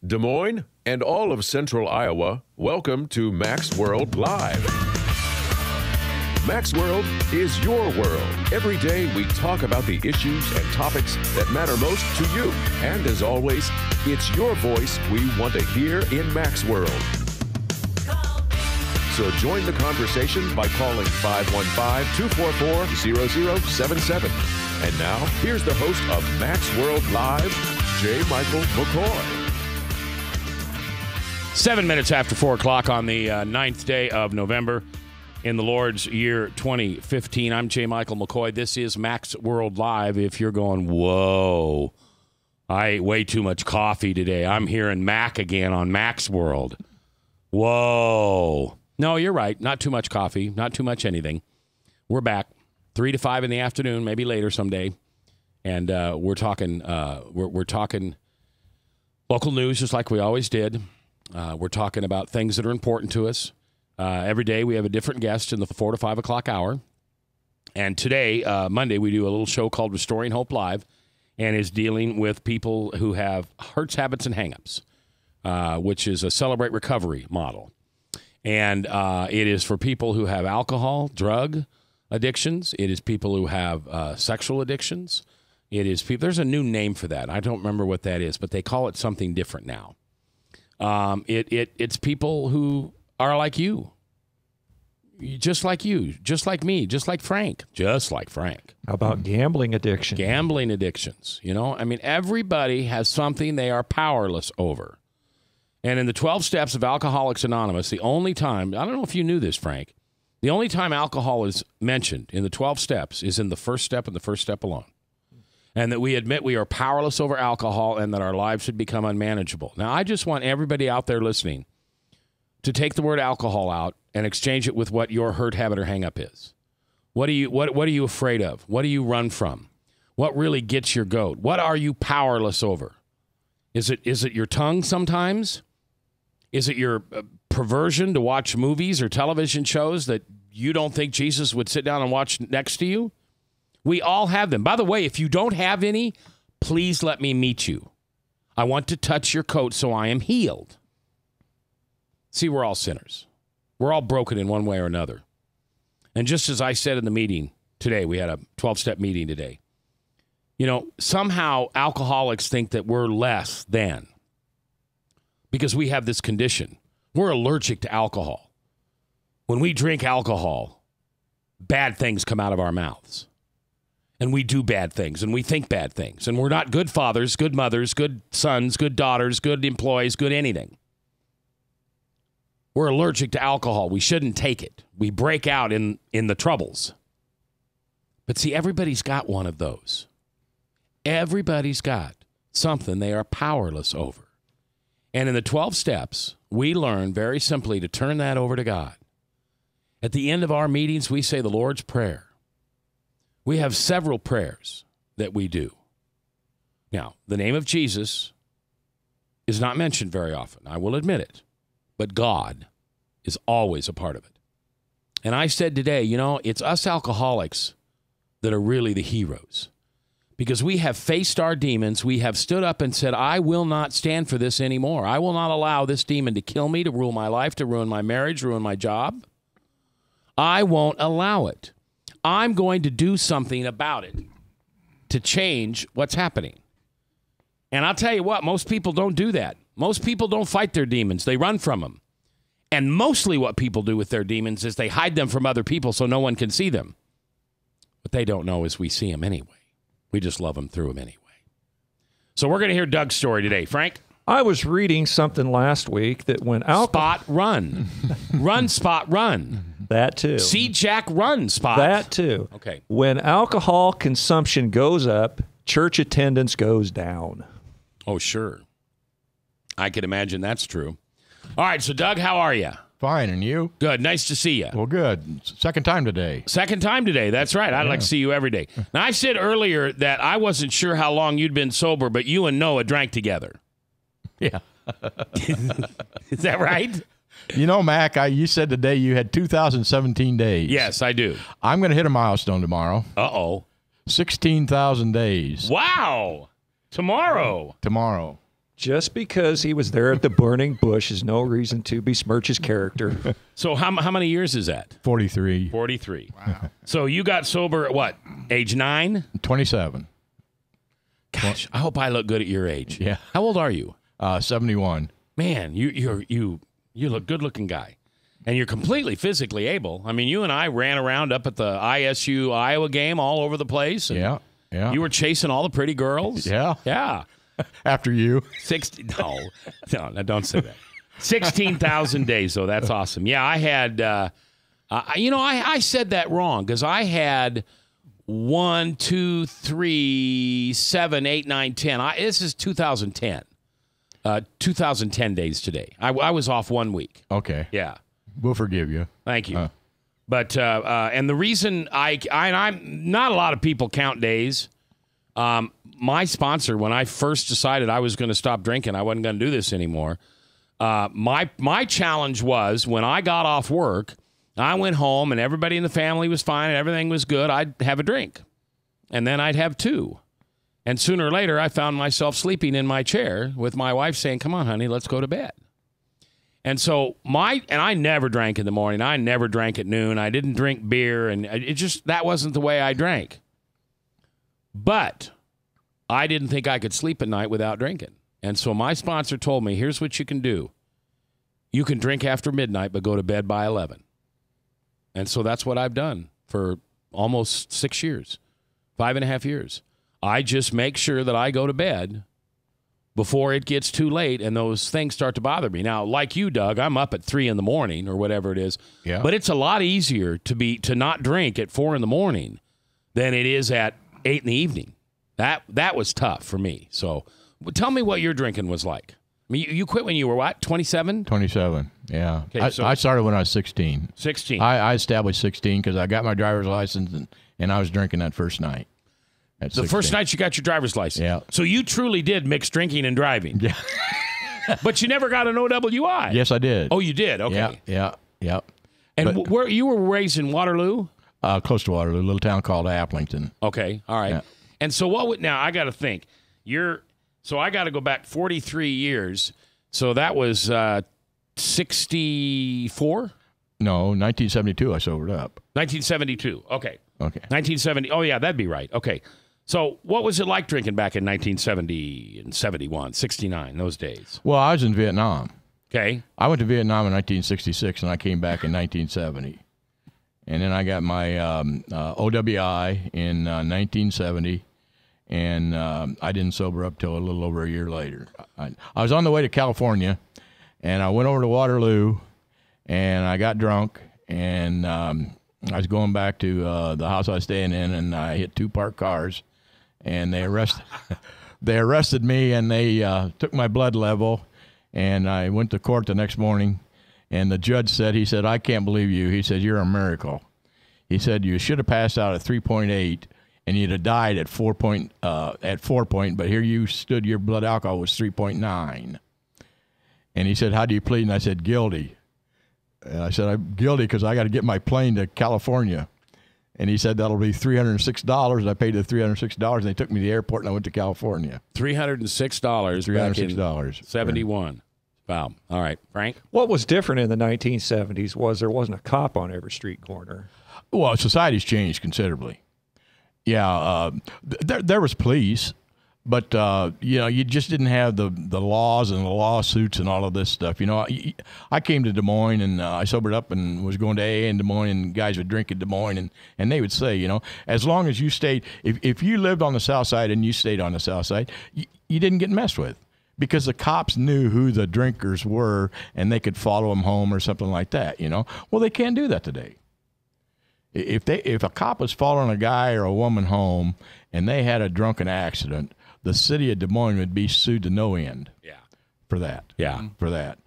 Des Moines, and all of Central Iowa, welcome to Mac's World Live. Mac's World is your world. Every day we talk about the issues and topics that matter most to you. And as always, it's your voice we want to hear in Mac's World. So join the conversation by calling 515-244-0077. And now, here's the host of Mac's World Live, J. Michael McCoy. 7 minutes after 4 o'clock on the 9th day of November in the Lord's year 2015. I'm J. Michael McCoy. This is Mac's World Live. If you're going, whoa, I ate way too much coffee today. I'm hearing Mac again on Mac's World. Whoa. No, you're right. Not too much coffee. Not too much anything. We're back 3 to 5 in the afternoon, maybe later someday. And we're talking local news just like we always did. We're talking about things that are important to us. Every day we have a different guest in the 4 to 5 o'clock hour. And today, Monday, we do a little show called Restoring Hope Live, and is dealing with people who have hurts, habits, and hangups, which is a Celebrate Recovery model. And it is for people who have alcohol, drug addictions. It is people who have sexual addictions. It is people. There's a new name for that. I don't remember what that is, but they call it something different now. It's people who are like you, just like me, just like Frank. How about gambling addiction? Gambling addictions. You know, I mean, everybody has something they are powerless over. And in the 12 steps of Alcoholics Anonymous, the only time, I don't know if you knew this, Frank, the only time alcohol is mentioned in the 12 steps is in the first step and the first step alone. And that we admit we are powerless over alcohol and that our lives should become unmanageable. Now, I just want everybody out there listening to take the word alcohol out and exchange it with what your hurt, habit, or hang-up is. What are you afraid of? What do you run from? What really gets your goat? What are you powerless over? Is it your tongue sometimes? Is it your perversion to watch movies or television shows that you don't think Jesus would sit down and watch next to you? We all have them. By the way, if you don't have any, please let me meet you. I want to touch your coat so I am healed. See, we're all sinners. We're all broken in one way or another. And just as I said in the meeting today, we had a 12-step meeting today. You know, somehow alcoholics think that we're less than because we have this condition. We're allergic to alcohol. When we drink alcohol, bad things come out of our mouths. And we do bad things, and we think bad things. And we're not good fathers, good mothers, good sons, good daughters, good employees, good anything. We're allergic to alcohol. We shouldn't take it. We break out in the troubles. But see, everybody's got one of those. Everybody's got something they are powerless over. And in the 12 steps, we learn very simply to turn that over to God. At the end of our meetings, we say the Lord's Prayer. We have several prayers that we do. Now, the name of Jesus is not mentioned very often, I will admit it, but God is always a part of it. And I said today, you know, it's us alcoholics that are really the heroes because we have faced our demons. We have stood up and said, I will not stand for this anymore. I will not allow this demon to kill me, to rule my life, to ruin my marriage, ruin my job. I won't allow it. I'm going to do something about it to change what's happening. And I'll tell you what, most people don't do that. Most people don't fight their demons. They run from them. And mostly what people do with their demons is they hide them from other people so no one can see them. What they don't know is we see them anyway. We just love them through them anyway. So we're going to hear Doug's story today. Frank? I was reading something last week that when Spot, run. Run, Spot, run. That too. See Jack run, Spot. That too. Okay. When alcohol consumption goes up, church attendance goes down. Oh, sure. I can imagine that's true. All right, so Doug, how are you? Fine, and you? Good. Nice to see you. Well, good. Second time today. Second time today. That's right. I'd like to see you every day. Now, I said earlier that I wasn't sure how long you'd been sober, but you and Noah drank together. Yeah. Is that right? You know, Mac, you said today you had 2017 days. Yes, I do. I'm going to hit a milestone tomorrow. Uh-oh. 16,000 days. Wow. Tomorrow. Just because he was there at the burning bush is no reason to besmirch his character. So how many years is that? 43. 43. Wow. So you got sober at what? Age 9? 27. Gosh, I hope I look good at your age. Yeah. How old are you? 71. Man, you look good-looking guy. And you're completely physically able. I mean, you and I ran around up at the ISU Iowa game all over the place. And Yeah. you were chasing all the pretty girls? Yeah. Yeah. After you. 60. No, don't say that. 16,000 days, though. That's awesome. Yeah, I had, I said that wrong because I had 1, 2, 3, 7, 8, 9, 10. This is 2010. 2010 days today. I was off 1 week. Okay. Yeah. We'll forgive you. Thank you. But and the reason I'm not a lot of people count days. My sponsor, when I first decided I was going to stop drinking, I wasn't going to do this anymore. My challenge was when I got off work, I went home and everybody in the family was fine and everything was good. I'd have a drink, and then I'd have 2. And sooner or later, I found myself sleeping in my chair with my wife saying, "Come on, honey, let's go to bed." And so I never drank in the morning. I never drank at noon. I didn't drink beer, and that wasn't the way I drank. But I didn't think I could sleep at night without drinking. And so my sponsor told me, here's what you can do. You can drink after midnight, but go to bed by 11. And so that's what I've done for almost 6 years, 5.5 years. I just make sure that I go to bed before it gets too late and those things start to bother me. Now, like you, Doug, I'm up at 3 in the morning or whatever it is. Yeah. But it's a lot easier to not drink at 4 in the morning than it is at 8 in the evening. That was tough for me. So tell me what your drinking was like. I mean, you quit when you were what, 27? 27, yeah. Okay, I started when I was 16. 16. I established 16 because I got my driver's license and I was drinking that first night. The first night you got your driver's license. Yeah. So you truly did mix drinking and driving. Yeah. But you never got an OWI. Yes, I did. Oh, you did? Okay. Yeah. And where you were raised in Waterloo? Close to Waterloo, a little town called Applington. Okay. All right. Yeah. And so now I got to think. So I got to go back 43 years. So that was 64? No, 1972 I sobered up. 1972. Okay. 1970. Oh, yeah, that'd be right. Okay. So what was it like drinking back in 1970 and 71, 69, those days? Well, I was in Vietnam. Okay. I went to Vietnam in 1966, and I came back in 1970. And then I got my OWI in 1970, and I didn't sober up till a little over a year later. I was on the way to California, and I went over to Waterloo, and I got drunk, and I was going back to the house I was staying in, and I hit 2 parked cars, and they arrested me, and they took my blood level, and I went to court the next morning, and the judge said, "I can't believe you." He said, "You're a miracle." He said, "You should have passed out at 3.8, and you'd have died at 4 point, but here you stood, your blood alcohol was 3.9. And he said, "How do you plead?" And I said, "Guilty." And I said, "I'm guilty because I got to get my plane to California." And he said, "That'll be $306. And I paid the $306, and they took me to the airport, and I went to California. $306. $306. 71. Wow. All right. Frank? What was different in the 1970s was there wasn't a cop on every street corner. Well, society's changed considerably. Yeah, there was police, but you just didn't have the laws and the lawsuits and all of this stuff. I came to Des Moines and I sobered up and was going to AA in Des Moines, and guys would drink in Des Moines, and they would say, as long as you stayed, if you lived on the South Side and you stayed on the South Side, you didn't get messed with. Because the cops knew who the drinkers were, and they could follow them home or something like that. Well, they can't do that today. If a cop was following a guy or a woman home and they had a drunken accident, the city of Des Moines would be sued to no end. Yeah. For that. Yeah. For that.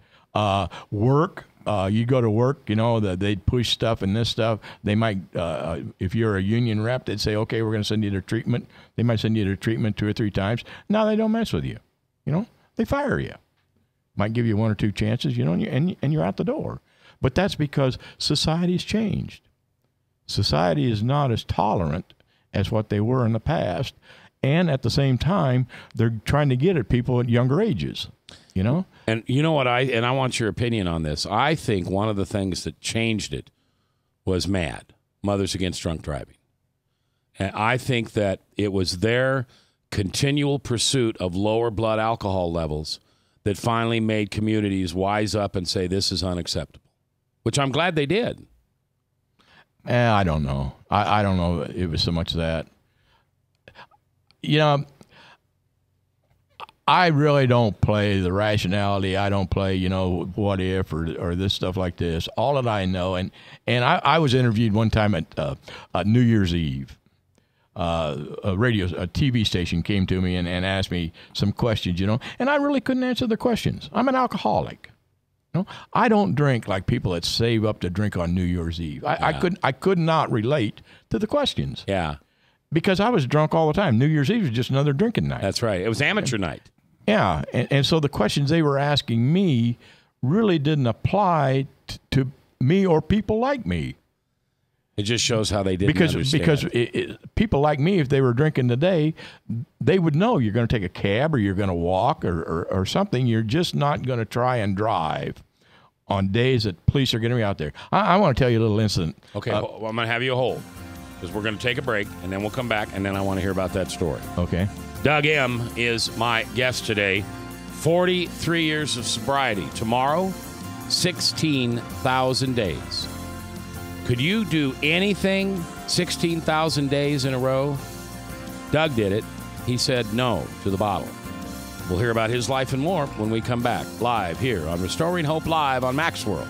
Work. You go to work. They'd push stuff and this stuff. They might, if you're a union rep, they'd say, "Okay, we're going to send you to treatment." They might send you to treatment 2 or 3 times. Now they don't mess with you. They fire you. Might give you 1 or 2 chances, and you're out the door. But that's because society's changed. Society is not as tolerant as what they were in the past, and at the same time, they're trying to get at people at younger ages, you know? And you know what I want your opinion on this. I think one of the things that changed it was MADD, Mothers Against Drunk Driving. And I think that it was their continual pursuit of lower blood alcohol levels that finally made communities wise up and say this is unacceptable, which I'm glad they did. I don't know. I don't know if it was so much that. You know, I really don't play the rationality. I don't play, you know, what if or this stuff like this. All that I know, and I was interviewed one time at New Year's Eve. A TV station came to me and asked me some questions, you know, and I really couldn't answer the questions. I'm an alcoholic. You know, I don't drink like people that save up to drink on New Year's Eve. I could not relate to the questions. Yeah. Because I was drunk all the time. New Year's Eve was just another drinking night. That's right. It was amateur night. Yeah. And so the questions they were asking me really didn't apply to me or people like me. It just shows how they didn't understand. Because people like me, if they were drinking today, they would know you're going to take a cab or you're going to walk or something. You're just not going to try and drive on days that police are going to be out there. I want to tell you a little incident. Okay, well, I'm going to have you hold because we're going to take a break, and then we'll come back, and then I want to hear about that story. Okay. Doug M. is my guest today. 43 years of sobriety. Tomorrow, 16,000 days. Could you do anything 16,000 days in a row? Doug did it. He said no to the bottle. We'll hear about his life and more when we come back live here on Restoring Hope Live on Max World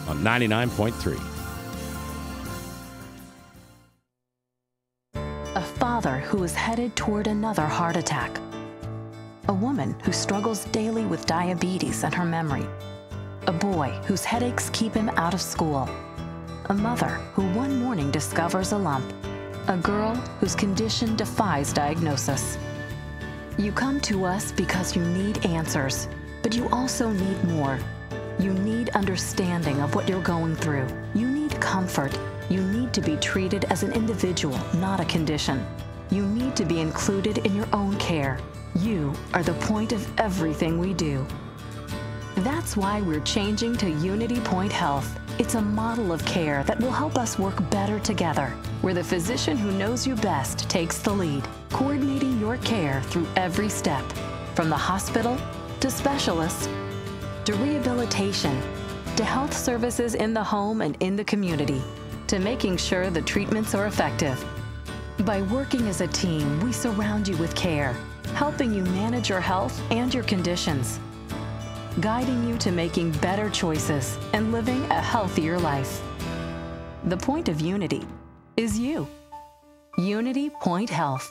on 99.3. A father who is headed toward another heart attack. A woman who struggles daily with diabetes and her memory. A boy whose headaches keep him out of school. A mother who one morning discovers a lump. A girl whose condition defies diagnosis. You come to us because you need answers, but you also need more. You need understanding of what you're going through. You need comfort. You need to be treated as an individual, not a condition. You need to be included in your own care. You are the point of everything we do. That's why we're changing to Unity Point Health. It's a model of care that will help us work better together, where the physician who knows you best takes the lead, coordinating your care through every step, from the hospital to specialists to rehabilitation to health services in the home and in the community, to making sure the treatments are effective. By working as a team, we surround you with care, helping you manage your health and your conditions, guiding you to making better choices and living a healthier life. The point of Unity is you. Unity Point Health.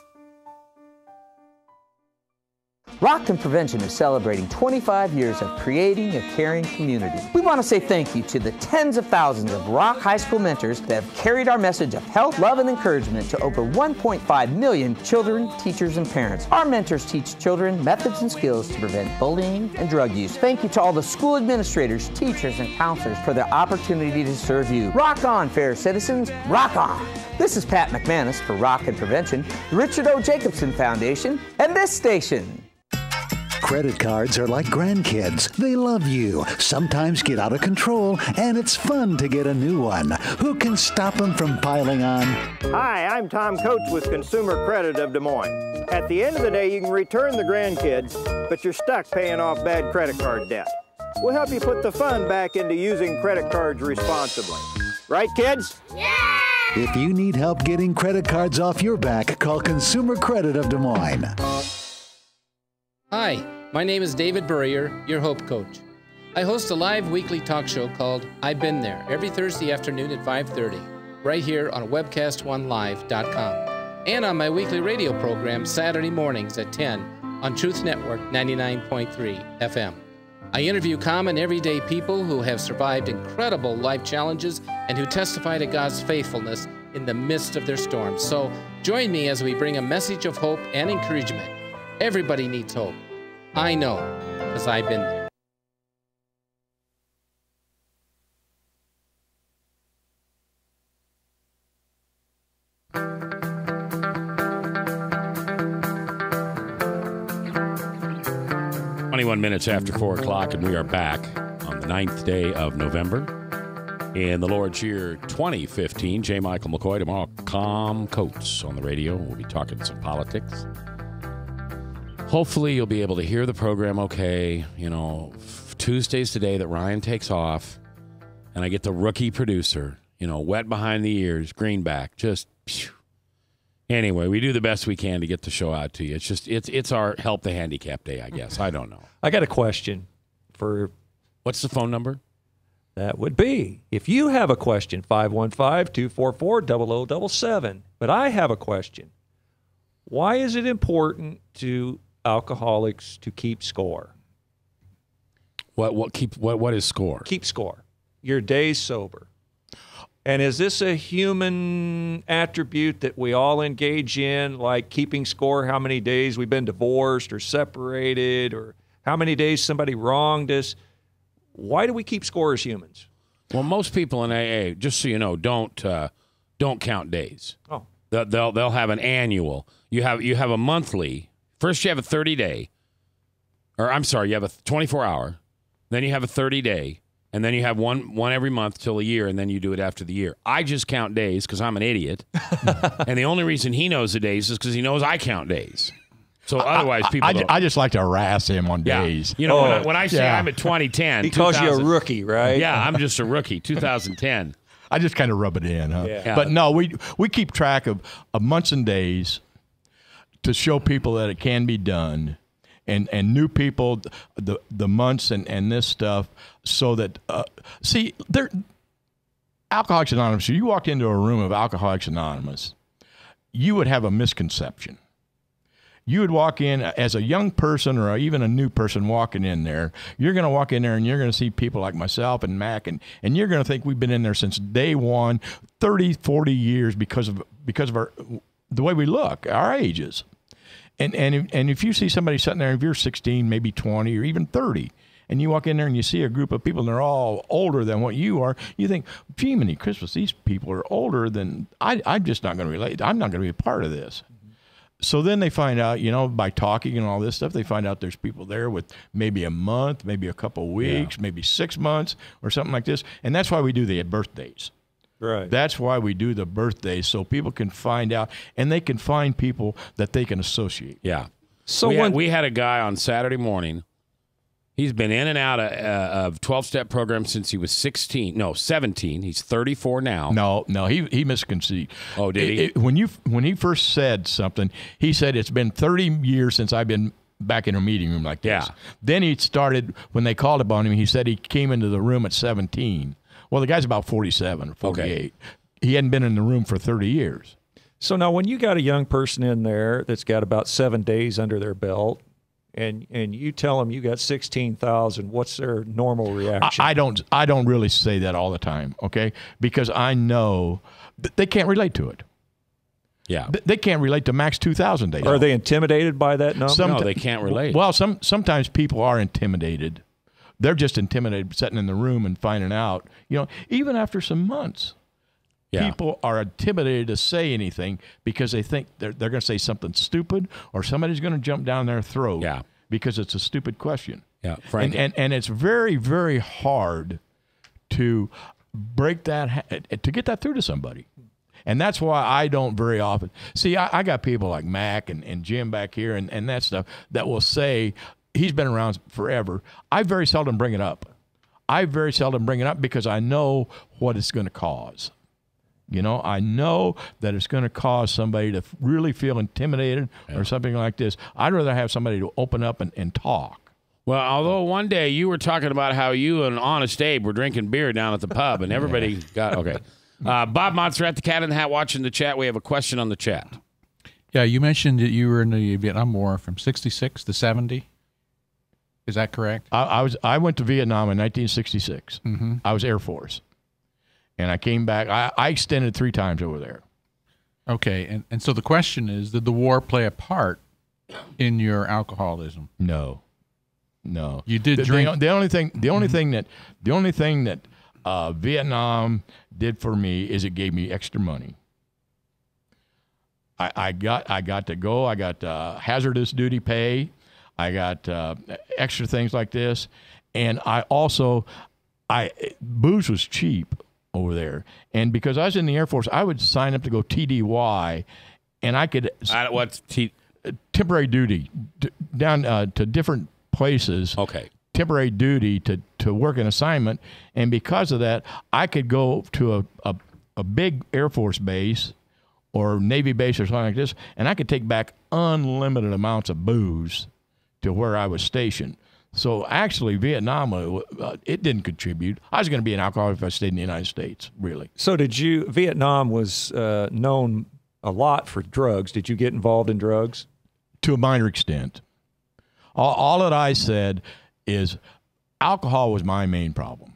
Rock and Prevention is celebrating 25 years of creating a caring community. We want to say thank you to the tens of thousands of Rock High School mentors that have carried our message of health, love, and encouragement to over 1.5 million children, teachers, and parents. Our mentors teach children methods and skills to prevent bullying and drug use. Thank you to all the school administrators, teachers, and counselors for their opportunity to serve you. Rock on, fair citizens, rock on! This is Pat McManus for Rock and Prevention, the Richard O. Jacobson Foundation, and this station. Credit cards are like grandkids. They love you, sometimes get out of control, and it's fun to get a new one. Who can stop them from piling on? Hi, I'm Tom Coates with Consumer Credit of Des Moines. At the end of the day, you can return the grandkids, but you're stuck paying off bad credit card debt. We'll help you put the fun back into using credit cards responsibly. Right, kids? Yeah! If you need help getting credit cards off your back, call Consumer Credit of Des Moines. Hi, my name is David Burrier, your Hope Coach. I host a live weekly talk show called I've Been There every Thursday afternoon at 5:30, right here on webcast1live.com, and on my weekly radio program Saturday mornings at 10 on Truth Network 99.3 FM. I interview common everyday people who have survived incredible life challenges and who testify to God's faithfulness in the midst of their storms. So join me as we bring a message of hope and encouragement. Everybody needs hope. I know, because I've been there. 21 minutes after 4 o'clock, and we are back on the 9th day of November in the Lord's year 2015. J. Michael McCoy, tomorrow, Calm Coates on the radio. We'll be talking some politics. Hopefully you'll be able to hear the program okay. You know, Tuesday's the day that Ryan takes off, and I get the rookie producer, you know, wet behind the ears, Greenback, just... Phew. Anyway, we do the best we can to get the show out to you. It's just it's our Help the Handicap Day, I guess. I don't know. I got a question for... What's the phone number? That would be, if you have a question, 515-244-0077. But I have a question. Why is it important to alcoholics to keep score? What is score? Keep score. Your days sober. And is this a human attribute that we all engage in, like keeping score, how many days we've been divorced or separated, or how many days somebody wronged us? Why do we keep score as humans? Well, most people in AA, just so you know, don't count days. Oh, they'll have an annual. You have a monthly. First, you have a 30-day, or I'm sorry, you have a 24-hour. Then you have a 30-day. And then you have one every month till a year, and then you do it after the year. I just count days because I'm an idiot. And the only reason he knows the days is because he knows I count days. So otherwise, people don't. I just like to harass him on days. You know, when I say I'm at 2010. He calls you a rookie, right? Yeah, I'm just a rookie, 2010. I just kind of rub it in, huh? Yeah. But no, we keep track of months and days to show people that it can be done. And new people, the months and this stuff, so that Alcoholics Anonymous. If you walked into a room of Alcoholics Anonymous, you would have a misconception. You would walk in as a young person or even a new person walking in there. You're going to walk in there and you're going to see people like myself and Mac, and you're going to think we've been in there since day one, 30, 40 years because of the way we look, our ages. And if you see somebody sitting there, if you're 16, maybe 20, or even 30, and you walk in there and you see a group of people and they're all older than what you are, you think, gee, many Christmas, these people are older than I'm just not going to relate. I'm not going to be a part of this. Mm-hmm. So then they find out, you know, by talking and all this stuff, they find out there's people there with maybe a month, maybe a couple of weeks, maybe 6 months or something like this. And that's why we do the birthdays. Right. That's why we do the birthdays, so people can find out, and they can find people that they can associate. Yeah. So we had a guy on Saturday morning. He's been in and out of 12-step program since he was 17. He's 34 now. No, he misconceived. Oh, did he? When he first said something, he said it's been 30 years since I've been back in a meeting room like this. Yeah. Then he started, when they called upon him, he said he came into the room at 17. Well, the guy's about 47 or 48. Okay. He hadn't been in the room for 30 years. So now when you got a young person in there that's got about 7 days under their belt, and you tell them you got 16,000, what's their normal reaction? I don't really say that all the time, okay? Because I know they can't relate to it. Yeah. They can't relate to max 2,000 days. Are they intimidated by that number? No, they can't relate. Well, sometimes people are intimidated. They're just intimidated sitting in the room and finding out, you know, even after some months, people are intimidated to say anything because they think they're going to say something stupid or somebody's going to jump down their throat because it's a stupid question. Yeah, Frank. And it's very, very hard to break that, to get that through to somebody. And that's why I don't very often. See, I got people like Mac and Jim back here and that stuff that will say, he's been around forever. I very seldom bring it up. Because I know what it's going to cause. You know, I know that it's going to cause somebody to really feel intimidated or something like this. I'd rather have somebody to open up and talk. Well, although one day you were talking about how you and Honest Abe were drinking beer down at the pub, and everybody got okay. Bob Monster at the Cat in the Hat watching the chat. We have a question on the chat. Yeah, you mentioned that you were in the Vietnam War from 66 to 70. Is that correct? I went to Vietnam in 1966. Mm-hmm. I was Air Force. And I came back. I extended 3 times over there. Okay. And so the question is, did the war play a part in your alcoholism? No. You did drink. The only thing that Vietnam did for me is it gave me extra money. I got to go. I got hazardous duty pay. I got extra things like this. And booze was cheap over there. And because I was in the Air Force, I would sign up to go TDY, and I could what's temporary duty down to different places. Okay. Temporary duty to work an assignment, and because of that, I could go to a big Air Force base or Navy base or something like this, and I could take back unlimited amounts of booze to where I was stationed. So actually, Vietnam, it didn't contribute. I was going to be an alcoholic if I stayed in the United States, really. So Vietnam was known a lot for drugs. Did you get involved in drugs? To a minor extent. All that I said is alcohol was my main problem.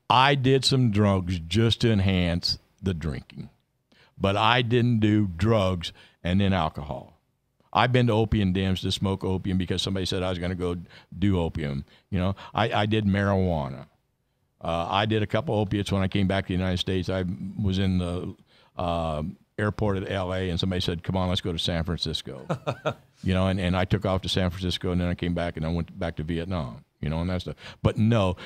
I did some drugs just to enhance the drinking, but I didn't do drugs and then alcohol. I've been to opium dens to smoke opium because somebody said I was going to go do opium. You know, I did marijuana. I did a couple opiates when I came back to the United States. I was in the airport at L.A. and somebody said, "Come on, let's go to San Francisco." You know, and I took off to San Francisco, and then I came back and I went back to Vietnam. You know, and that's the. But no,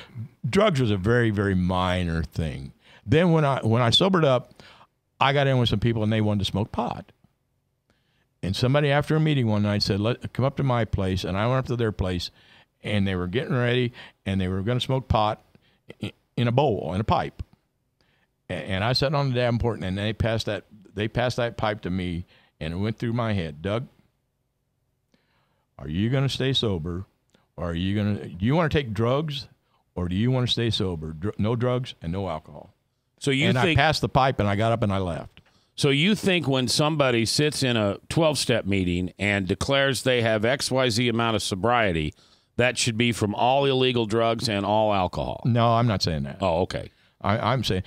drugs was a very, very minor thing. Then when I sobered up, I got in with some people and they wanted to smoke pot. And somebody after a meeting one night said, "Come up to my place," and I went up to their place, and they were getting ready, and they were going to smoke pot in a bowl, in a pipe. And I sat on the Davenport, and they passed that pipe to me, and it went through my head. Doug, are you going to stay sober, or do you want to take drugs, or do you want to stay sober? No drugs and no alcohol. So I passed the pipe, and I got up and I left. So you think when somebody sits in a 12-step meeting and declares they have XYZ amount of sobriety, that should be from all illegal drugs and all alcohol? No, I'm not saying that. Oh, okay. I'm saying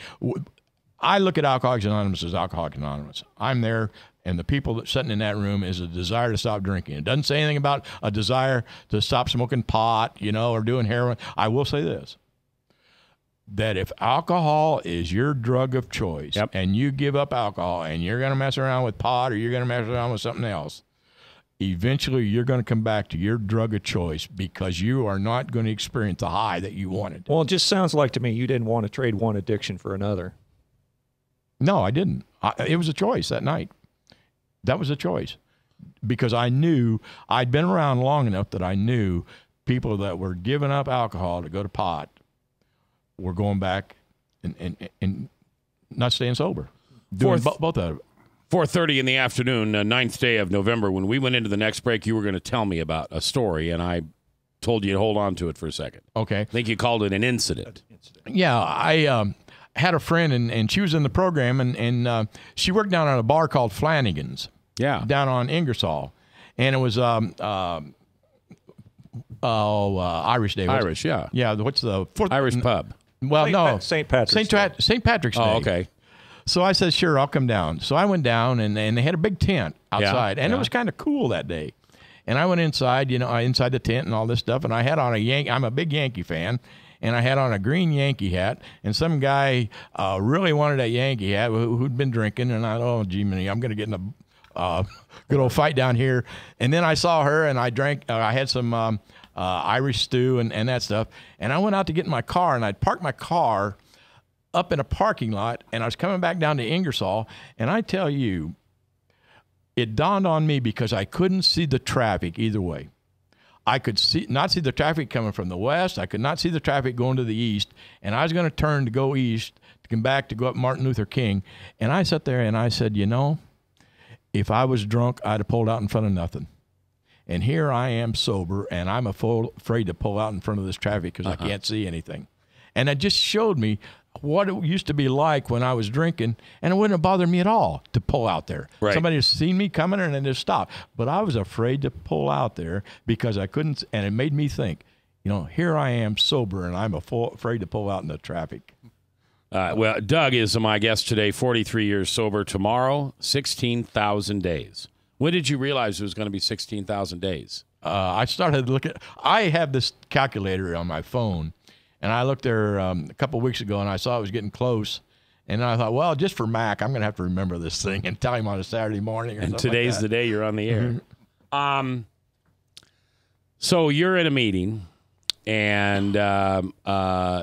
I look at Alcoholics Anonymous as Alcoholics Anonymous. I'm there, and the people that sitting in that room is a desire to stop drinking. It doesn't say anything about a desire to stop smoking pot, you know, or doing heroin. I will say this, that if alcohol is your drug of choice, yep, and you give up alcohol and you're going to mess around with pot or you're going to mess around with something else, eventually you're going to come back to your drug of choice because you are not going to experience the high that you wanted. Well, it just sounds like to me you didn't want to trade one addiction for another. No, I didn't. It was a choice that night. That was a choice because I knew I'd been around long enough that I knew people that were giving up alcohol to go to pot were going back and not staying sober. Doing both of it. 4:30 in the afternoon, 9th day of November. When we went into the next break, you were going to tell me about a story, and I told you to hold on to it for a second. Okay. I think you called it an incident. Yeah, I had a friend, and she was in the program, and she worked down at a bar called Flanagan's. Yeah. Down on Ingersoll. And it was Irish Day. Irish, yeah. Yeah, what's the fourth? Irish pub. Well, St. Patrick's Day. St. Patrick's Day. Oh, okay. So I said, sure, I'll come down. So I went down, and they had a big tent outside, and it was kind of cool that day. And I went inside, inside the tent and all this stuff, and I had on I'm a big Yankee fan, and I had on a green Yankee hat, and some guy really wanted that Yankee hat who'd been drinking, and I thought, oh, gee, I'm going to get in a good old fight down here. And then I saw her, and I drank, I had some Irish stew and that stuff, and I went out to get in my car, and I'd parked my car up in a parking lot, and I was coming back down to Ingersoll, and I tell you, it dawned on me because I couldn't see the traffic either way. I could not see the traffic coming from the west. I could not see the traffic going to the east, and I was going to turn to go east to come back to go up Martin Luther King, and I sat there and I said, if I was drunk, I'd have pulled out in front of nothing. And here I am sober, and I'm afraid to pull out in front of this traffic because I can't see anything. And it just showed me what it used to be like when I was drinking, and it wouldn't have bothered me at all to pull out there. Right. Somebody had seen me coming and then just stopped. But I was afraid to pull out there because I couldn't, and it made me think, here I am sober, and I'm afraid to pull out in the traffic. Well, Doug is my guest today, 43 years sober. Tomorrow, 16,000 days. When did you realize it was going to be 16,000 days? I started looking. I have this calculator on my phone, and I looked there a couple of weeks ago, and I saw it was getting close. And I thought, well, just for Mac, I'm going to have to remember this thing and tell him on a Saturday morning. And today's the day you're on the air. So you're in a meeting, and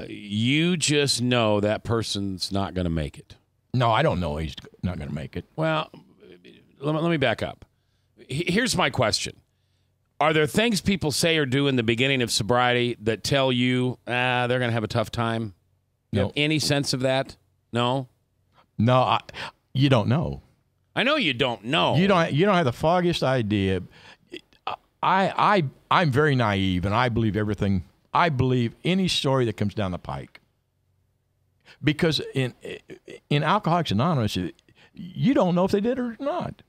you just know that person's not going to make it. No, I don't know he's not going to make it. Well, let me back up. Here's my question. Are there things people say or do in the beginning of sobriety that tell you they're going to have a tough time? You have any sense of that? No? No, you don't know. I know you don't know. You don't have the foggiest idea. I'm very naive, and I believe everything. I believe any story that comes down the pike. Because in Alcoholics Anonymous, you don't know if they did or not.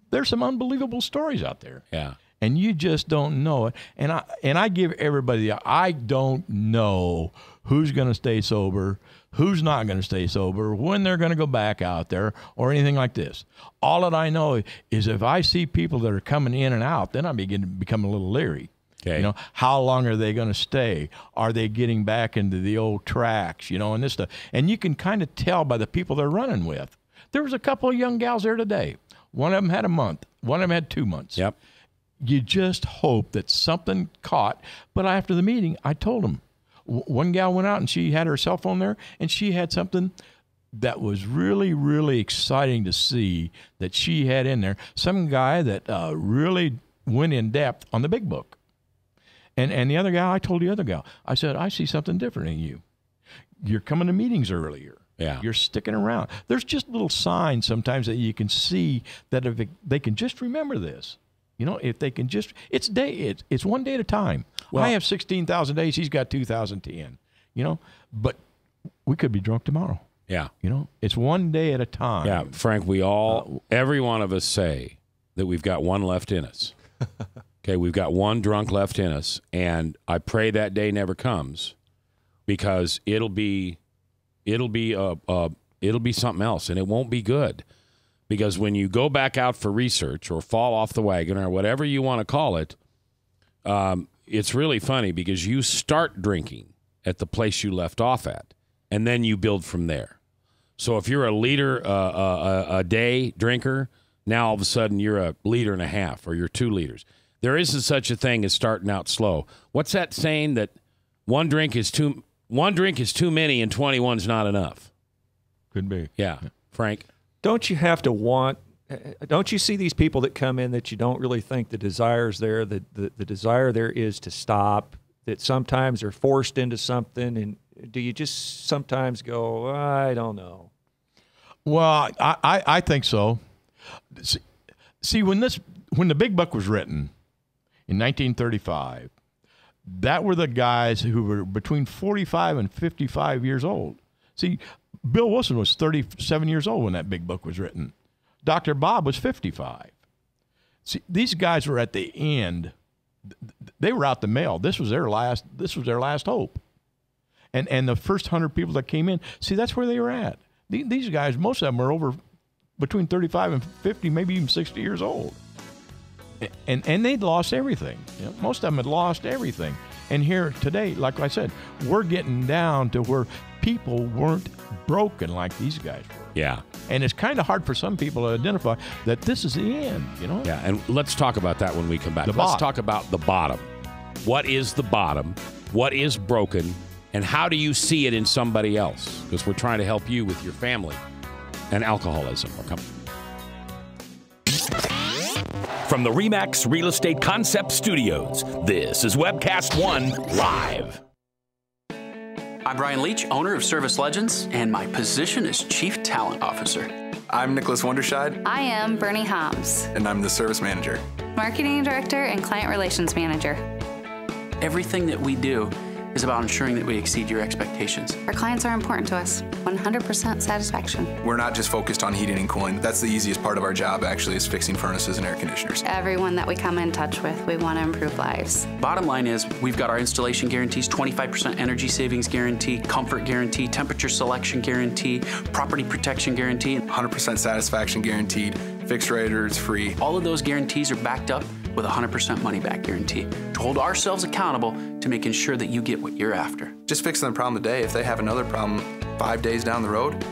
There's some unbelievable stories out there. Yeah. And you just don't know it. And I give everybody I don't know who's going to stay sober, who's not going to stay sober, when they're going to go back out there, or anything like this. All that I know is if I see people that are coming in and out, then I begin to become a little leery. Okay. You know, how long are they going to stay? Are they getting back into the old tracks? You know, and this stuff. And you can kind of tell by the people they're running with. There was a couple of young gals there today. One of them had a month. One of them had 2 months. Yep. You just hope that something caught. But after the meeting, I told them. One gal went out and she had her cell phone there, and she had something that was really, really exciting to see that she had in there. Some guy that really went in depth on the big book. And the other guy, I told the other gal, I said, I see something different in you. You're coming to meetings earlier. Yeah. You're sticking around. There's just little signs sometimes that you can see that if they can just remember this. You know, if they can just, it's one day at a time. Well, I have 16,000 days. He's got 2,010. You know, but we could be drunk tomorrow. Yeah. You know, it's one day at a time. Yeah, Frank, every one of us say that we've got one left in us. Okay, we've got one drunk left in us, and I pray that day never comes, because it'll be something else, and it won't be good. Because when you go back out for research or fall off the wagon or whatever you want to call it, it's really funny because you start drinking at the place you left off at, and then you build from there. So if you're a liter a day drinker, now all of a sudden you're a liter and a half, or you're 2 liters. There isn't such a thing as starting out slow. What's that saying that one drink is too many and 21's not enough? Could be. Yeah, Frank. Don't you see these people that come in that you don't really think the desire's there, the desire there is to stop, that sometimes they're forced into something, and do you just sometimes go, I don't know? Well, I think so. See, when the big book was written in 1935, that were the guys who were between 45 and 55 years old. See, Bill Wilson was 37 years old when that big book was written. Dr. Bob was 55. See, these guys were at the end. They were out the mail. This was their last hope. And the first 100 people that came in, see, that's where they were at. These guys, most of them were over between 35 and 50, maybe even 60 years old. And they'd lost everything. You know, most of them had lost everything. And here today, like I said, we're getting down to where people weren't broken like these guys were. Yeah. And it's kind of hard for some people to identify that this is the end, you know? Yeah, and let's talk about that when we come back. Let's talk about the bottom. What is the bottom? What is broken? And how do you see it in somebody else? Because we're trying to help you with your family and alcoholism. We're coming. From the RE/MAX Real Estate Concept Studios, this is Webcast One Live. I'm Brian Leach, owner of Service Legends, and my position is Chief Talent Officer. I'm Nicholas Wonderscheid. I am Bernie Homs. And I'm the Service Manager. Marketing Director and Client Relations Manager. Everything that we do is about ensuring that we exceed your expectations. Our clients are important to us. 100% satisfaction. We're not just focused on heating and cooling. That's the easiest part of our job, actually, is fixing furnaces and air conditioners. Everyone that we come in touch with, we want to improve lives. Bottom line is, we've got our installation guarantees, 25% energy savings guarantee, comfort guarantee, temperature selection guarantee, property protection guarantee. 100% satisfaction guaranteed, fixed rate or it's free. All of those guarantees are backed up with a 100% money-back guarantee to hold ourselves accountable to making sure that you get what you're after. Just fixing the problem today. If they have another problem 5 days down the road,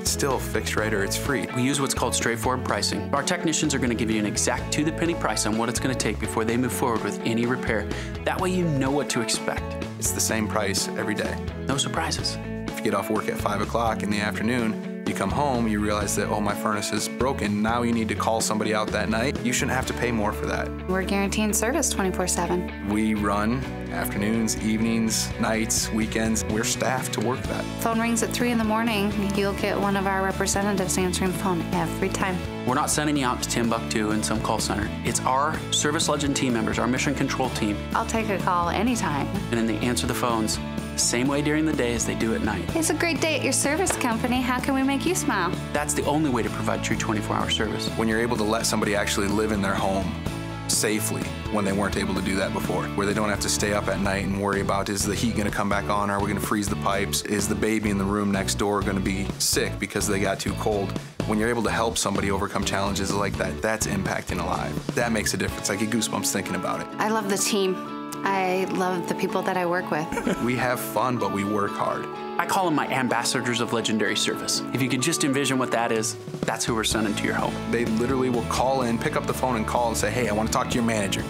it's still fixed right or it's free. We use what's called straightforward pricing. Our technicians are going to give you an exact to-the-penny price on what it's going to take before they move forward with any repair. That way you know what to expect. It's the same price every day. No surprises. If you get off work at 5 o'clock in the afternoon, you come home, you realize that, oh, my furnace is broken. Now you need to call somebody out that night. You shouldn't have to pay more for that. We're guaranteeing service 24/7. We run afternoons, evenings, nights, weekends. We're staffed to work that. Phone rings at 3 in the morning. You'll get one of our representatives answering the phone every time. We're not sending you out to Timbuktu in some call center. It's our Service Legend team members, our mission control team. I'll take a call anytime. And then they answer the phones the same way during the day as they do at night. It's a great day at your service company. How can we make you smile? That's the only way to provide true 24-hour service. When you're able to let somebody actually live in their home safely when they weren't able to do that before, where they don't have to stay up at night and worry about, is the heat going to come back on? Are we going to freeze the pipes? Is the baby in the room next door going to be sick because they got too cold? When you're able to help somebody overcome challenges like that, that's impacting a life. That makes a difference. I get goosebumps thinking about it. I love the team. I love the people that I work with. We have fun, but we work hard. I call them my ambassadors of legendary service. If you could just envision what that is, that's who we're sending to your home. They literally will call in, pick up the phone and call and say, hey, I want to talk to your manager.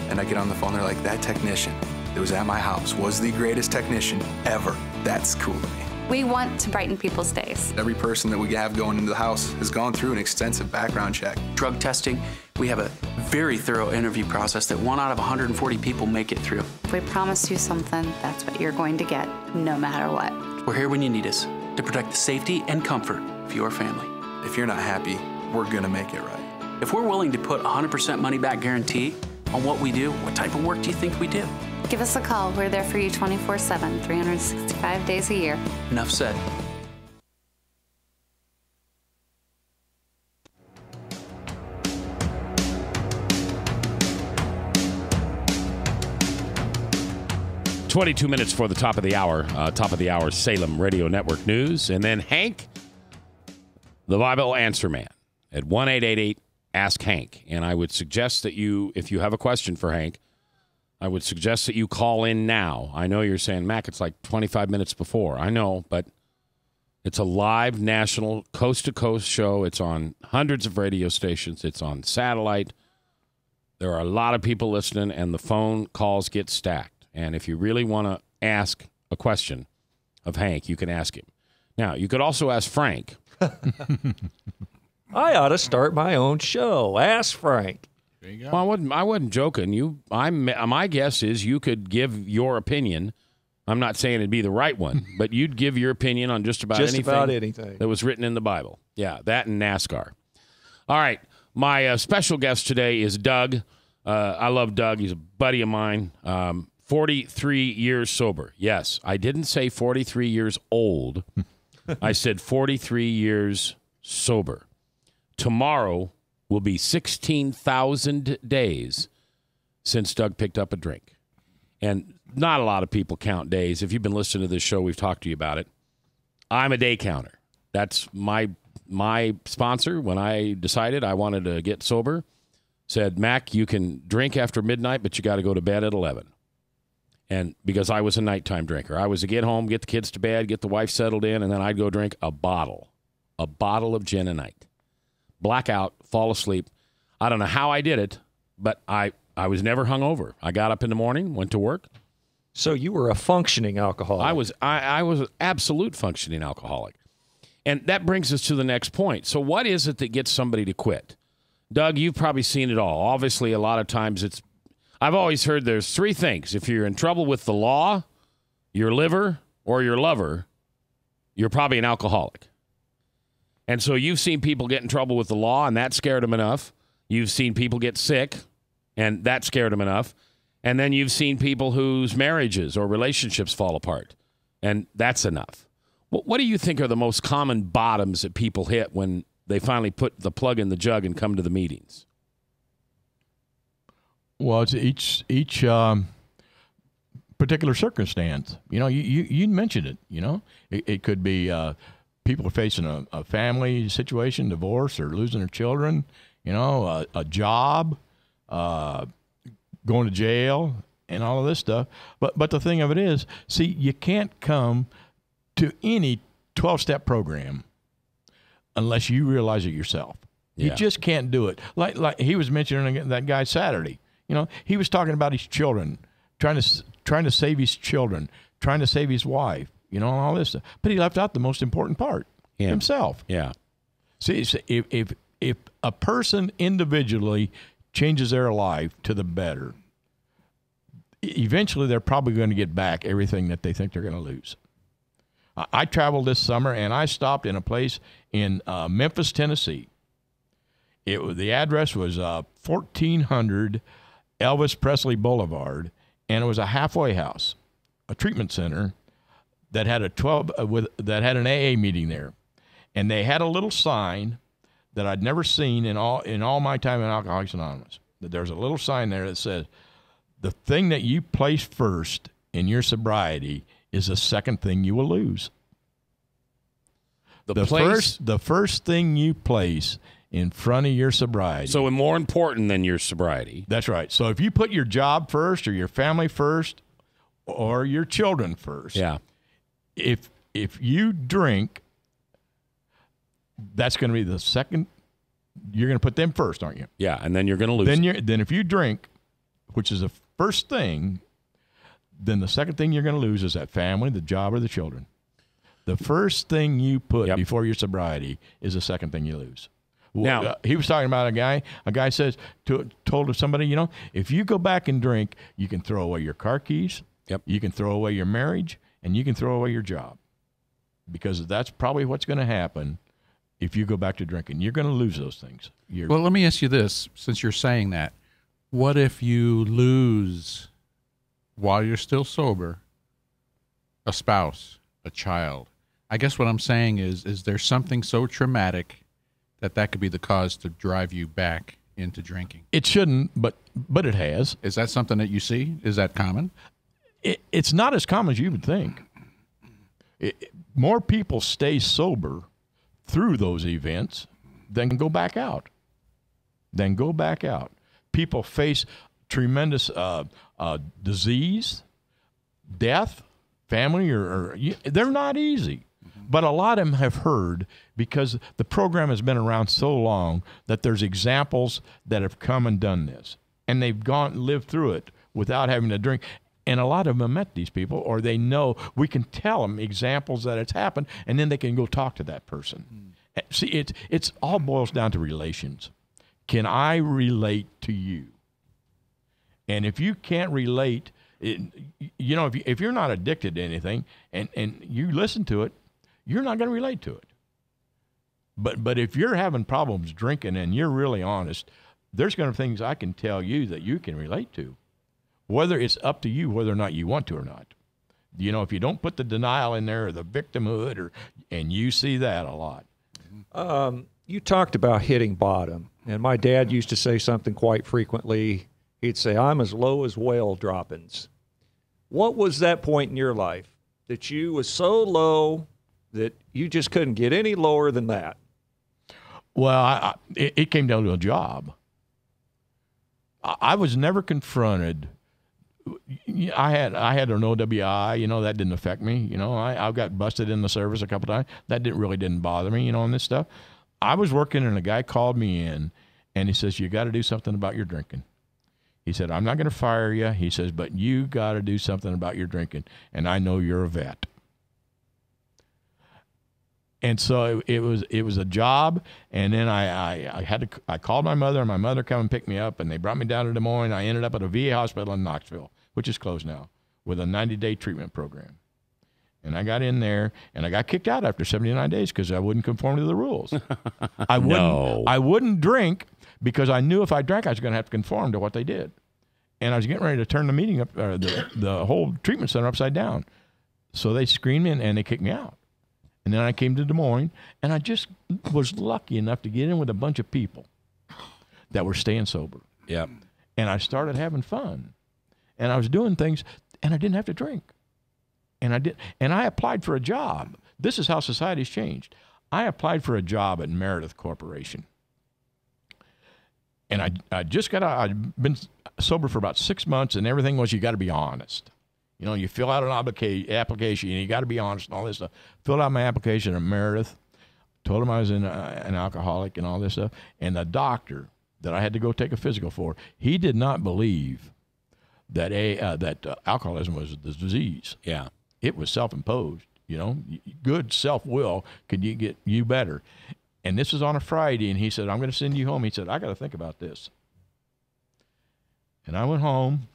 And I get on the phone, they're like, that technician that was at my house was the greatest technician ever. That's cool to me. We want to brighten people's days. Every person that we have going into the house has gone through an extensive background check. Drug testing, we have a very thorough interview process that 1 out of 140 people make it through. If we promise you something, that's what you're going to get, no matter what. We're here when you need us to protect the safety and comfort of your family. If you're not happy, we're gonna make it right. If we're willing to put 100% money back guarantee on what we do, what type of work do you think we do? Give us a call. We're there for you 24/7, 365 days a year. Enough said. "22 minutes for the top of the hour, Salem Radio Network News. And then Hank, the Bible Answer Man, at 1-888-ASK-HANK. And I would suggest that you, if you have a question for Hank, I would suggest that you call in now. I know you're saying, Mac, it's like 25 minutes before. I know, but it's a live national coast-to-coast show. It's on hundreds of radio stations. It's on satellite. There are a lot of people listening, and the phone calls get stacked. And if you really want to ask a question of Hank, you can ask him. Now, you could also ask Frank. I ought to start my own show. Ask Frank. There you go. Well, I wasn't joking. My guess is you could give your opinion. I'm not saying it'd be the right one, but you'd give your opinion on just about anything that was written in the Bible. Yeah, that and NASCAR. All right, my special guest today is Doug. I love Doug. He's a buddy of mine. 43 years sober. Yes, I didn't say 43 years old. I said 43 years sober. Tomorrow will be 16,000 days since Doug picked up a drink. And not a lot of people count days. If you've been listening to this show, we've talked to you about it. I'm a day counter. That's my sponsor. When I decided I wanted to get sober, said, Mac, you can drink after midnight, but you got to go to bed at 11. And because I was a nighttime drinker, I was to get home, get the kids to bed, get the wife settled in, and then I'd go drink a bottle of gin a night. Blackout, fall asleep. I don't know how I did it, but I was never hungover. I got up in the morning, went to work. So you were a functioning alcoholic. I was an absolute functioning alcoholic. And that brings us to the next point. So what is it that gets somebody to quit? Doug, you've probably seen it all. Obviously, a lot of times I've always heard there's three things. If you're in trouble with the law, your liver, or your lover, you're probably an alcoholic. And so you've seen people get in trouble with the law, and that scared them enough. You've seen people get sick, and that scared them enough. And then you've seen people whose marriages or relationships fall apart, and that's enough. What do you think are the most common bottoms that people hit when they finally put the plug in the jug and come to the meetings? Well, it's each particular circumstance. You know, you mentioned it. You know, it could be people are facing a family situation, divorce, or losing their children. You know, a job, going to jail, and all of this stuff. But the thing of it is, see, you can't come to any 12-step program unless you realize it yourself. You just can't do it. Like he was mentioning that guy Saturday. You know, he was talking about his children, trying to save his children, trying to save his wife, you know, and all this stuff. But he left out the most important part, himself. Yeah. See, if a person individually changes their life to the better, eventually they're probably going to get back everything that they think they're going to lose. I traveled this summer, and I stopped in a place in Memphis, Tennessee. The address was 1400 Elvis Presley Boulevard, and it was a halfway house, a treatment center that had that had an AA meeting there, and they had a little sign that I'd never seen in all my time in Alcoholics Anonymous. That there's a little sign there that says, "The thing that you place first in your sobriety is the second thing you will lose." The first thing you place in front of your sobriety. So more important than your sobriety. That's right. So if you put your job first, or your family first, or your children first, if you drink, that's going to be the second. You're going to put them first, aren't you? Yeah, and then you're going to lose. Then if you drink, which is the first thing, then the second thing you're going to lose is that family, the job, or the children. The first thing you put before your sobriety is the second thing you lose. Now, he was talking about a guy told somebody, you know, if you go back and drink, you can throw away your car keys, you can throw away your marriage, and you can throw away your job. Because that's probably what's going to happen if you go back to drinking. You're going to lose those things. Well, let me ask you this, since you're saying that. What if you lose, while you're still sober, a spouse, a child? I guess what I'm saying is there something so traumatic that could be the cause to drive you back into drinking? It shouldn't, but it has. Is that something that you see? Is that common? It's not as common as you would think. More people stay sober through those events than go back out. People face tremendous disease, death, family, or they're not easy. But a lot of them have heard, because the program has been around so long, that there's examples that have come and done this. And they've lived through it without having to drink. And a lot of them have met these people, or they know, we can tell them examples that it's happened, and then they can go talk to that person. See, it's all boils down to relations. Can I relate to you? And if you can't relate, you know, if you're not addicted to anything and you listen to it, you're not going to relate to it. But if you're having problems drinking and you're really honest, there's going to be things I can tell you that you can relate to, whether it's up to you whether or not you want to or not. You know, if you don't put the denial in there, or the victimhood, and you see that a lot. You talked about hitting bottom, and my dad used to say something quite frequently. He'd say, "I'm as low as whale droppings." What was that point in your life that you was so low that you just couldn't get any lower than that? Well, it came down to a job. I was never confronted. I had an OWI, you know, that didn't affect me. You know, I got busted in the service a couple times. That didn't bother me, you know, on this stuff. I was working, and a guy called me in, and he says, "You got to do something about your drinking." He said, "I'm not going to fire you." He says, "But you got to do something about your drinking, and I know you're a vet." And so it was a job, and then I called my mother, and my mother come and picked me up, and they brought me down to Des Moines. I ended up at a VA hospital in Knoxville, which is closed now, with a 90-day treatment program. And I got in there, and I got kicked out after 79 days because I wouldn't conform to the rules. I wouldn't drink because I knew if I drank, I was going to have to conform to what they did. And I was getting ready to turn the meeting up, the whole treatment center upside down. So they screened me, and they kicked me out. And then I came to Des Moines, and I just was lucky enough to get in with a bunch of people that were staying sober. Yep. And I started having fun. And I was doing things, and I didn't have to drink. And I applied for a job. This is how society's changed. I applied for a job at Meredith Corporation. And I'd been sober for about 6 months, and everything was, you got to be honest. You know, you fill out an application, and you got to be honest and all this stuff. Filled out my application at Meredith, told him I was an alcoholic and all this stuff. And the doctor that I had to go take a physical for, he did not believe that alcoholism was the disease. Yeah. It was self-imposed. Good self-will could get you better. And this was on a Friday, and he said, I'm going to send you home. He said, I got to think about this. And I went home,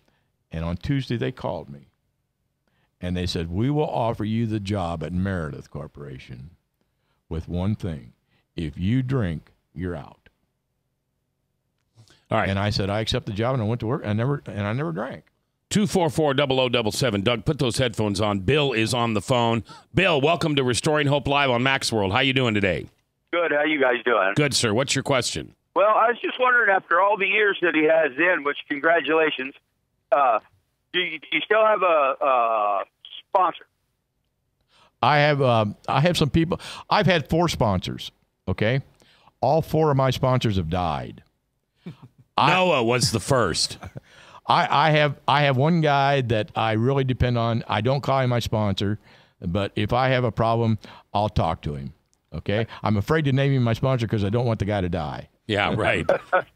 and on Tuesday they called me. And they said, we will offer you the job at Meredith Corporation with one thing. If you drink, you're out. All right. And I said, I accept the job, and I went to work. I never drank. 244-0077. Doug, put those headphones on. Bill is on the phone. Bill, welcome to Restoring Hope Live on Mac's World. How you doing today? Good. How you guys doing? Good, sir. What's your question? Well, I was just wondering, after all the years that he has in, which congratulations, do you still have a sponsor? I have some people. I've had 4 sponsors, okay? All 4 of my sponsors have died. Noah was the first. I have one guy that I really depend on. I don't call him my sponsor, but if I have a problem, I'll talk to him. Okay? I'm afraid to name him my sponsor because I don't want the guy to die. Yeah, right.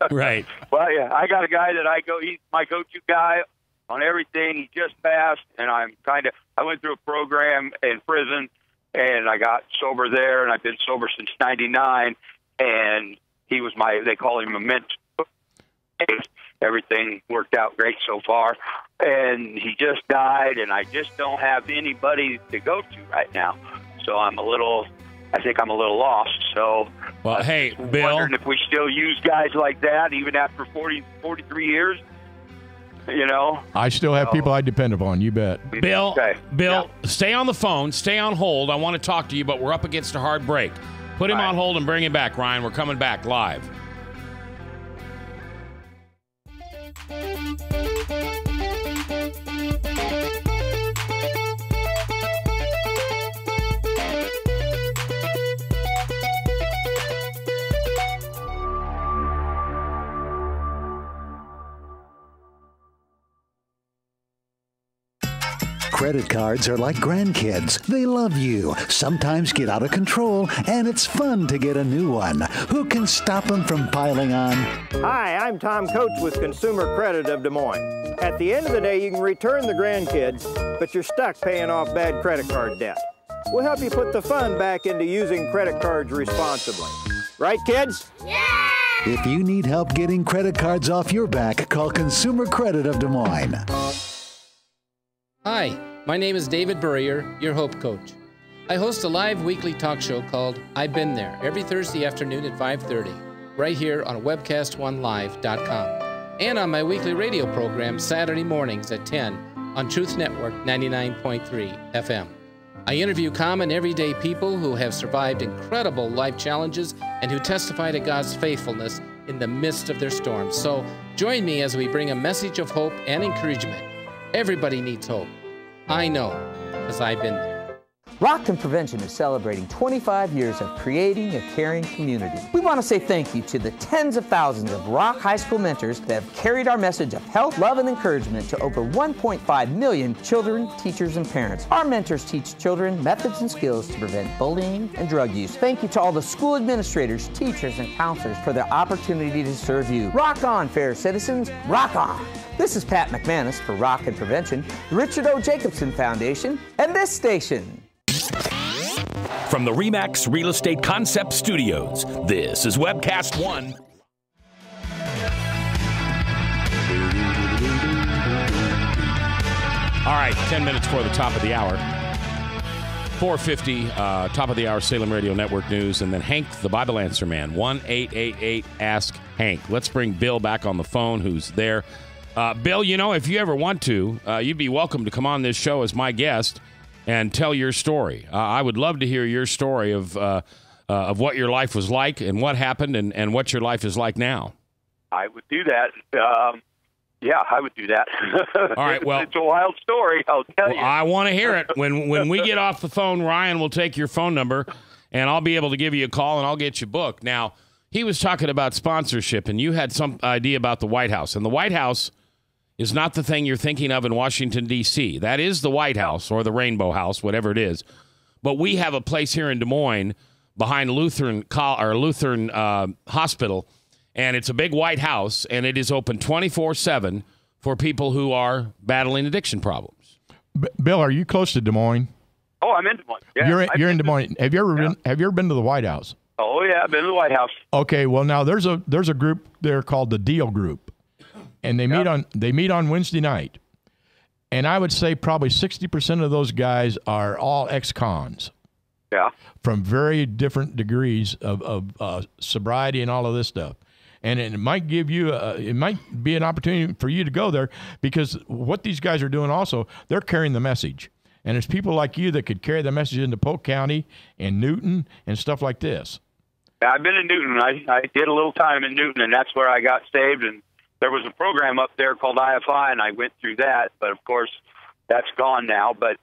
Right. Well, yeah, I got a guy that he's my go-to guy on everything. He just passed, and I went through a program in prison, and I got sober there, and I've been sober since 99, and he was they call him a mentor. Everything worked out great so far, and he just died, and I just don't have anybody to go to right now. So I think I'm a little lost. So, well, hey, Bill, wondering if we still use guys like that even after 43 years. I still have people I depend upon. You bet. Bill, Stay on the phone. Stay on hold. I want to talk to you, but we're up against a hard break. Put him on hold and bring him back, Ryan. We're coming back live. Credit cards are like grandkids. They love you, sometimes get out of control, and it's fun to get a new one. Who can stop them from piling on? Hi, I'm Tom Coates with Consumer Credit of Des Moines. At the end of the day, you can return the grandkids, but you're stuck paying off bad credit card debt. We'll help you put the fun back into using credit cards responsibly. Right, kids? Yeah! If you need help getting credit cards off your back, call Consumer Credit of Des Moines. Hi, my name is David Burrier, your Hope Coach. I host a live weekly talk show called I've Been There every Thursday afternoon at 5:30, right here on webcast1live.com, and on my weekly radio program Saturday mornings at 10 on Truth Network 99.3 FM. I interview common everyday people who have survived incredible life challenges and who testify to God's faithfulness in the midst of their storms. So join me as we bring a message of hope and encouragement. Everybody needs hope. I know, because I've been there. Rockton Prevention is celebrating 25 years of creating a caring community. We want to say thank you to the tens of thousands of Rock High School mentors that have carried our message of health, love, and encouragement to over 1.5 million children, teachers, and parents. Our mentors teach children methods and skills to prevent bullying and drug use. Thank you to all the school administrators, teachers, and counselors for their opportunity to serve you. Rock on, fair citizens, rock on! This is Pat McManus for Rockton Prevention, the Richard O. Jacobson Foundation, and this station. From the RE/MAX Real Estate Concept Studios, this is Webcast One. All right, 10 minutes before the top of the hour. 4:50, top of the hour, Salem Radio Network News, and then Hank, the Bible Answer Man, 1-888-ASK-HANK. Let's bring Bill back on the phone, who's there. Bill, if you ever want to, you'd be welcome to come on this show as my guest and tell your story. I would love to hear your story of what your life was like and what happened and what your life is like now. I would do that. Yeah, I would do that. All right, well, it's a wild story, I'll tell you. I want to hear it. When we get off the phone, Ryan will take your phone number, and I'll be able to give you a call, and I'll get you booked. Now, he was talking about sponsorship, and you had some idea about the White House. And the White House is not the thing you're thinking of in Washington, D.C. That is the White House or the Rainbow House, whatever it is. But we have a place here in Des Moines behind Lutheran Hospital, and it's a big white house, and it is open 24/7 for people who are battling addiction problems. Bill, are you close to Des Moines? Oh, I'm in Des Moines. Yeah, you're in Des Moines. Have you ever been to the White House? Oh yeah, I've been to the White House. Okay, well now there's a group there called the Deal Group, and they meet on Wednesday night, and I would say probably 60% of those guys are all ex-cons. Yeah. From very different degrees of sobriety and all of this stuff. And it might give you it might be an opportunity for you to go there, because what these guys are doing also, they're carrying the message. And there's people like you that could carry the message into Polk County and Newton and stuff like this. Yeah, I've been in Newton. I did a little time in Newton, and that's where I got saved. And there was a program up there called IFI, and I went through that. But, of course, that's gone now. But,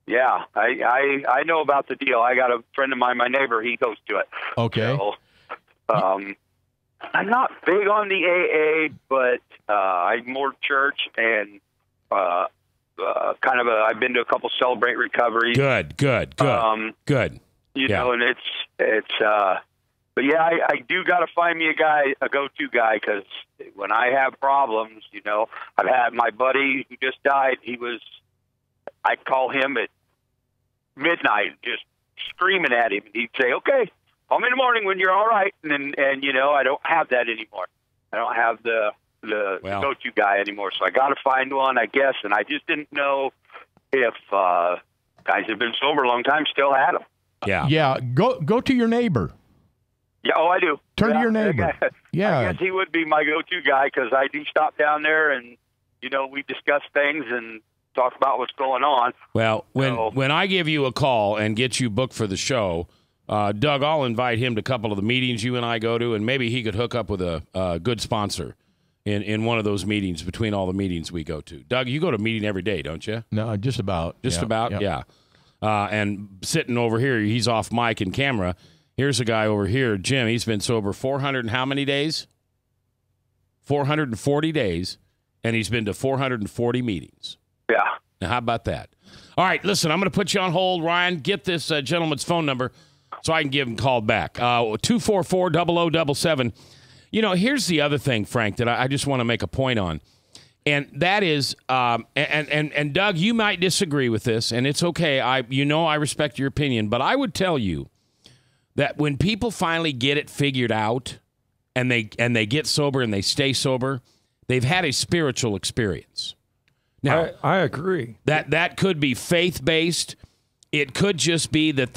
yeah, I know about the deal. I got a friend of mine, my neighbor, he goes to it. Okay. So, I'm not big on the AA, but I'm more church and I've been to a couple Celebrate recoveries. Good. You know, and but yeah, I do got to find me a go-to guy, because when I have problems, you know, I've had my buddy who just died. I'd call him at midnight, just screaming at him, and he'd say, "Okay, call me in the morning when you're all right." And you know, I don't have that anymore. I don't have the go-to guy anymore. So I got to find one, I guess. And I just didn't know if guys who've been sober a long time still had them. Yeah. Yeah. Go to your neighbor. Yeah. Oh, I do. Turn to your neighbor. Yeah. I guess he would be my go-to guy, because I do stop down there and, you know, we discuss things and talk about what's going on. Well, when I give you a call and get you booked for the show, Doug, I'll invite him to a couple of the meetings you and I go to, and maybe he could hook up with a good sponsor in one of those meetings between all the meetings we go to. Doug, you go to a meeting every day, don't you? No, just about. Yeah. And sitting over here, he's off mic and camera. Here's a guy over here, Jim. He's been sober 400 and how many days? 440 days, and he's been to 440 meetings. Yeah. Now, how about that? All right, listen, I'm going to put you on hold, Ryan. Get this gentleman's phone number so I can give him a call back. 244-0077. You know, here's the other thing, Frank, that I just want to make a point on. And that is, and Doug, you might disagree with this, and it's okay. I respect your opinion, but I would tell you that when people finally get it figured out, and they get sober and they stay sober, they've had a spiritual experience. Now, I agree. That could be faith-based. It could just be that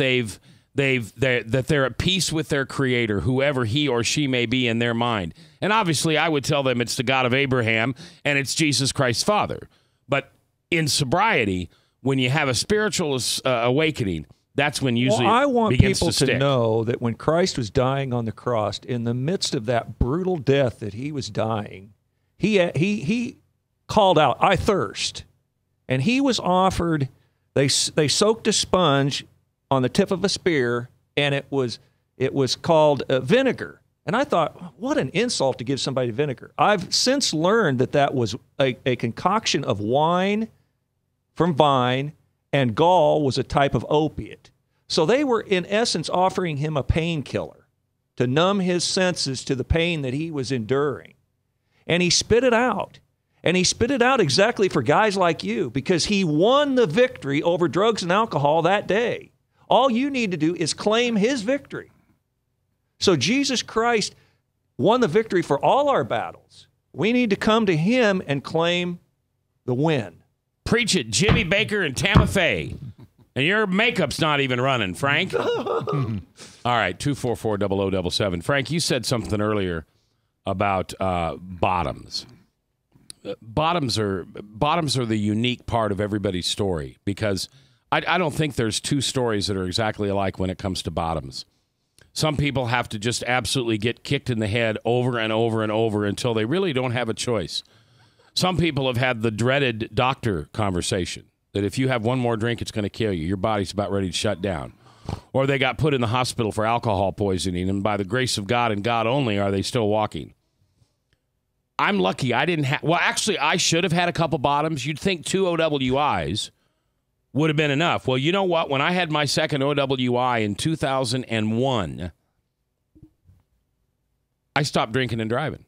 they're at peace with their Creator, whoever he or she may be in their mind. And obviously, I would tell them it's the God of Abraham and it's Jesus Christ's Father. But in sobriety, when you have a spiritual awakening, that's when usually I want begins people to stick. Know that when Christ was dying on the cross, in the midst of that brutal death that he was dying, he called out, "I thirst," and he was offered. They soaked a sponge on the tip of a spear, and it was called vinegar. And I thought, what an insult to give somebody vinegar. I've since learned that was a concoction of wine from vine, and gall was a type of opiate. So they were, in essence, offering him a painkiller to numb his senses to the pain that he was enduring. And he spit it out. And he spit it out exactly for guys like you, because he won the victory over drugs and alcohol that day. All you need to do is claim his victory. So Jesus Christ won the victory for all our battles. We need to come to him and claim the win. Preach it, Jimmy Baker and Tampa Faye. And your makeup's not even running, Frank. All right, 244-0077. Frank, you said something earlier about bottoms. Bottoms are the unique part of everybody's story, because I don't think there's two stories that are exactly alike when it comes to bottoms. Some people have to just absolutely get kicked in the head over and over and over until they really don't have a choice. Some people have had the dreaded doctor conversation that if you have one more drink, it's going to kill you. Your body's about ready to shut down. Or they got put in the hospital for alcohol poisoning, and by the grace of God and God only are they still walking. I'm lucky I didn't have – well, actually, I should have had a couple bottoms. You'd think 2 OWIs would have been enough. Well, you know what? When I had my second OWI in 2001, I stopped drinking and driving.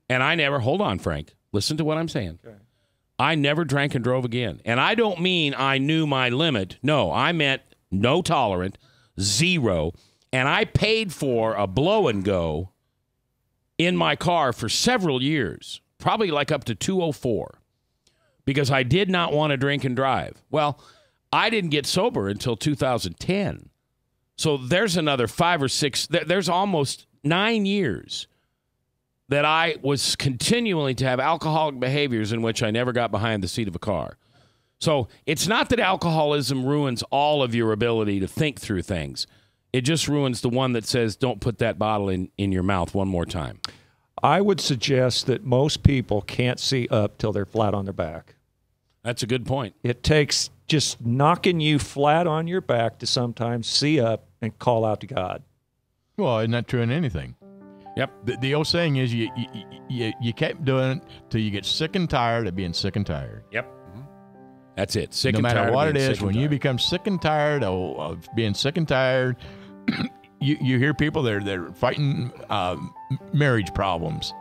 And I never, hold on, Frank, listen to what I'm saying. Okay. I never drank and drove again. And I don't mean I knew my limit. No, I meant no tolerant, zero. And I paid for a blow and go in my car for several years, probably like up to 204, because I did not want to drink and drive. Well, I didn't get sober until 2010. So there's another 5 or 6, there's almost 9 years that I was continuing to have alcoholic behaviors in which I never got behind the seat of a car. So it's not that alcoholism ruins all of your ability to think through things. It just ruins the one that says, don't put that bottle in your mouth one more time. I would suggest that most people can't see up till they're flat on their back. That's a good point. It takes just knocking you flat on your back to sometimes see up and call out to God. Well, isn't that true in anything? Yep. The old saying is you keep doing it till you get sick and tired of being sick and tired. Yep. That's it. Sick no and tired. No matter what it is, when you tired. become sick and tired of being sick and tired, you hear people they're fighting marriage problems,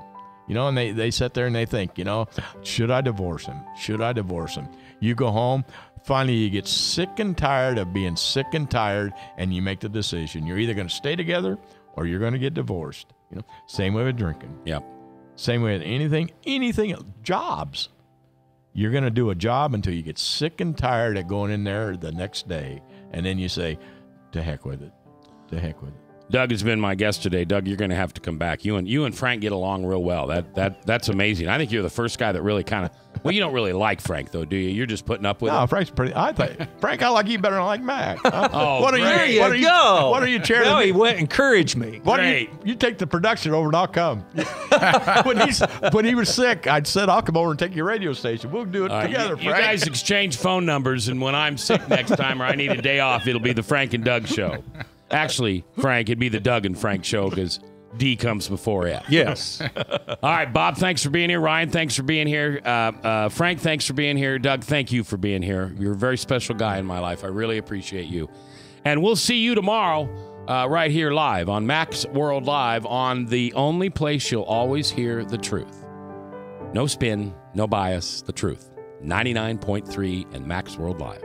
you know, and they sit there and they think, you know, should I divorce him? Should I divorce him? You go home, finally you get sick and tired of being sick and tired, and you make the decision. You're either going to stay together or you're going to get divorced. You know, same way with drinking. Yep. Same way with anything, jobs. You're going to do a job until you get sick and tired of going in there the next day, and then you say, to heck with it. To heck with it. Doug has been my guest today. Doug, you're going to have to come back. You and Frank get along real well. That's amazing. I think you're the first guy that really kind of. Well, you don't really like Frank though, do you? You're just putting up with him. No, Frank's pretty. I like you better than I like Mac. Oh, What are you cheering? No, he went encourage me. You take the production over and I'll come. when he was sick, I'd said I'll come over and take your radio station. We'll do it together. You guys exchange phone numbers, and when I'm sick next time or I need a day off, it'll be the Frank and Doug show. Actually, Frank, it'd be the Doug and Frank show because D comes before F. Yes. All right, Bob, thanks for being here. Ryan, thanks for being here. Frank, thanks for being here. Doug, thank you for being here. You're a very special guy in my life. I really appreciate you. And we'll see you tomorrow right here live on Mac's World Live on the only place you'll always hear the truth. No spin, no bias, the truth. 99.3 and Mac's World Live.